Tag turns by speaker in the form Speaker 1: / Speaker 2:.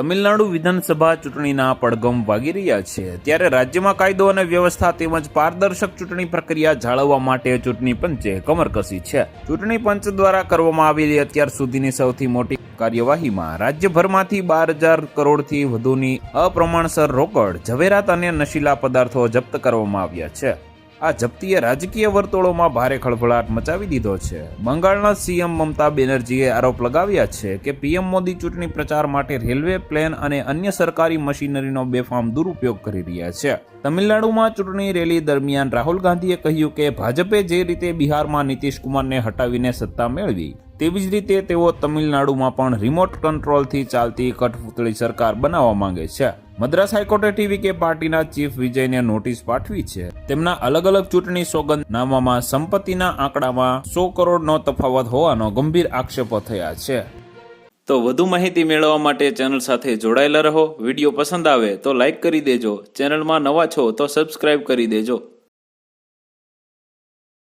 Speaker 1: તમિલનાડુ વિધાનસભા ચૂંટણીના પડઘમ વાગી રહ્યા છે, ત્યારે રાજ્યમાં કાયદો અને વ્યવસ્થા તેમજ પારદર્શક ચૂંટણી પ્રક્રિયા જાળવવા માટે ચૂંટણી પંચે કમર કસી છે. ચૂંટણી પંચ દ્વારા કરવામાં આવેલી અત્યાર સુધીની સૌથી મોટી કાર્યવાહીમાં રાજ્યભરમાંથી 12,000 કરોડથી વધુની અપ્રમાણસર રોકડ, ઝવેરાત અને નશીલા પદાર્થો જપ્ત કરવામાં આવ્યા છે. આ જપ્તીએ રાજકીય વર્તુળોમાં ભારે ખળભળાટ મચાવી દીધો છે. બંગાળના સીએમ મમતા બેનર્જીએ આરોપ લગાવ્યા છે કે પીએમ મોદી ચૂંટણી પ્રચાર માટે રેલવે, પ્લેન અને અન્ય સરકારી મશીનરીનો બેફામ દુરુપયોગ કરી રહ્યા છે. તમિલનાડુમાં ચૂંટણી રેલી દરમિયાન રાહુલ ગાંધીએ કહ્યું કે ભાજપે જે રીતે બિહારમાં નીતિશ કુમારને હટાવીને સત્તા મેળવી, તેવી જ રીતે તેઓ તમિલનાડુમાં પણ રિમોટ કંટ્રોલથી ચાલતી કઠપૂતળી સરકાર બનાવવા માંગે છે. મદ્રાસ હાઈકોર્ટે ટીવીકે પાર્ટીના ચીફ વિજયને નોટિસ પાઠવી છે. તેમના અલગ અલગ ચૂંટણી સોગંદનામામાં સંપત્તિના આંકડામાં 100 કરોડનો તફાવત હોવાનો ગંભીર આક્ષેપો થયા છે. તો વધુ માહિતી મેળવવા માટે ચેનલ સાથે જોડાયેલા રહો. વિડીયો પસંદ આવે તો લાઈક કરી દેજો. ચેનલમાં નવા છો તો સબસ્ક્રાઇબ કરી દેજો.